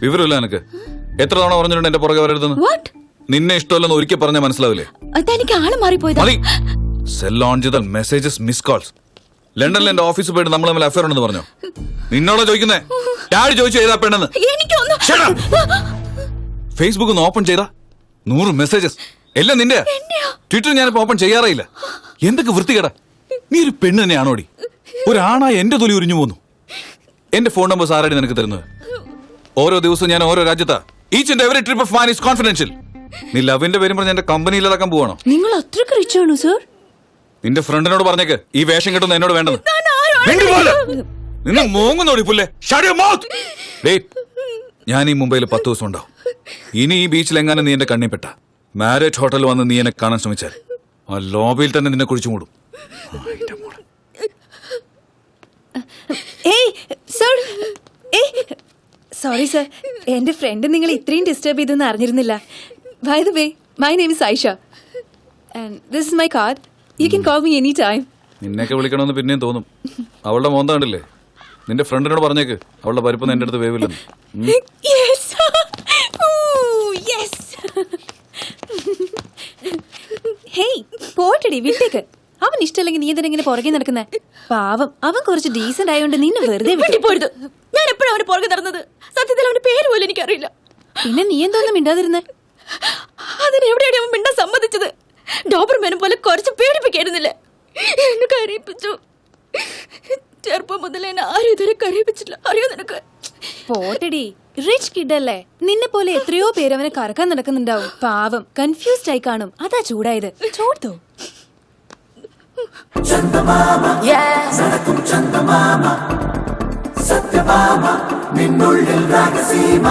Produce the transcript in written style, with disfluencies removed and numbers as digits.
വിവരമില്ല എനിക്ക്. എത്ര തവണ പറഞ്ഞിട്ടുണ്ട് എന്റെ പുറകെ വരരുതെന്ന്? നിന്നെ ഇഷ്ടമല്ലെന്ന് ഒരിക്കൽ പറഞ്ഞാൽ മനസ്സിലാവില്ലേ? മതി. സെൽ ഓൺ ചെയ്താൽ മെസ്സേജസ്, മിസ് കോൾസ്. ലണ്ടനിൽ എന്റെ ഓഫീസിൽ പോയിട്ട് നമ്മൾ തമ്മിൽ അഫയർ ഉണ്ടെന്ന് പറഞ്ഞോ? നിന്നോടാ ചോദിക്കുന്നേ? ഡാഡി ചോദിച്ചു ചെയ്താ പെണ്ണെന്ന്. ഫേസ്ബുക്ക് ഒന്ന് ഓപ്പൺ ചെയ്താ 100 മെസ്സേജസ്. എല്ലാം നിന്റെ. ട്വിറ്റർ ഞാനിപ്പോ ഓപ്പൺ ചെയ്യാറില്ല. എന്തൊക്കെ വൃത്തികേടാ. നീ ഒരു പെണ്ണ് തന്നെയാണോടി? ഒരാണായി എന്റെ തൊലി ഉരിഞ്ഞു പോന്നു. എന്റെ ഫോൺ നമ്പർ ആരാടി നിനക്ക് തരുന്നത്? ഓരോ ദിവസവും ഞാൻ ഓരോ രാജ്യത്താ. Each and every trip of mine is confidential. നീ ലവിന്റെ പേരും പറഞ്ഞ് എന്റെ കമ്പനിയിലതാക്കാൻ പോവാണോ? നിങ്ങൾ അത്രക്ക് റിച്ച് ആണോ സർ? നിന്റെ ഫ്രണ്ടിനോട് പറഞ്ഞേക്ക് ഈ വേഷം കിട്ടുന്ന എന്നോട് വേണ്ടെന്ന്. നിന്നെ മോങ്ങുന്നോടി പുല്ലേ. ഞാൻ ഈ മുംബൈയിൽ 10 ദിവസം ഉണ്ടാവും. ഇനി ഈ ബീച്ചിൽ എങ്ങാനും നീ എന്റെ കണ്ണിപ്പെട്ട മാരേജ് ഹോട്ടലിൽ വന്ന് നീ എന്നെ കാണാൻ ശ്രമിച്ചാൽ ആ ലോബിയിൽ തന്നെ നിന്നെ കുഴിച്ചു മൂടും. സോറി സർ, എന്റെ ഫ്രണ്ട് നിങ്ങൾ ഇത്രയും ഡിസ്റ്റർബ് ചെയ്തെന്ന് അറിഞ്ഞിരുന്നില്ല. By the way, my name is Ayesha and this is my card. You can call me any time. നിന്നെയൊക്കെ വിളിക്കണമെന്ന് പിന്നെയും തോന്നും. അവളുടെ മോന്ത കണ്ടില്ലേ? നിന്റെ ഫ്രണ്ടിനോട് പറഞ്ഞേക്ക് അവളുടെ പരിപ്പൊന്നും എന്റെ അടുത്ത് വേവില്ലെന്ന്. ഹേയ് പോട്ടടി, വിട്ടേക്ക്. അവൻ ഇഷ്ടമല്ലെങ്കിൽ നീ എന്തിനാ ഇങ്ങനെ പുറകെ നടക്കുന്നേ? പാവം, അവൻ കുറച്ച് ഡീസന്റ് ആയതുകൊണ്ട് നിന്നെ വെറുതെ പോരുത്. ഞാൻ എപ്പോഴും അവന് പുറകെ നടന്നത്. സത്യത്തിൽ അവന്റെ പേര് പോലും എനിക്കറിയില്ല. പിന്നെ നീ എന്തോന്നും മിണ്ടാതിരുന്നേ? അതിനെവിടെയാണ് അവൻ മിണ്ടാൻ സമ്മതിച്ചത്? ഡോബർമാനും പോലെ കുറച്ച് പേടിപ്പിക്കായിരുന്നില്ലേ? എന്നെ കരയിപ്പിച്ചു. ചെറുപ്പം മുതൽ എന്നെ ആരും ഇതുവരെ കരയിപ്പിച്ചില്ല. അറിയോ നിനക്ക്? പോട്ടടി, റിച്ച് കിഡ് അല്ലേ? നിന്നെ പോലെ എത്രയോ പേര് അവനെ കറക്കാൻ നടക്കുന്നുണ്ടാവും. പാവം, കൺഫ്യൂസ്ഡ് ആയി കാണും. അതാ ചൂടായത്. ചോർത്തോ? സത്യഭാമ നിന്നുള്ളിൽ രാഗസീമ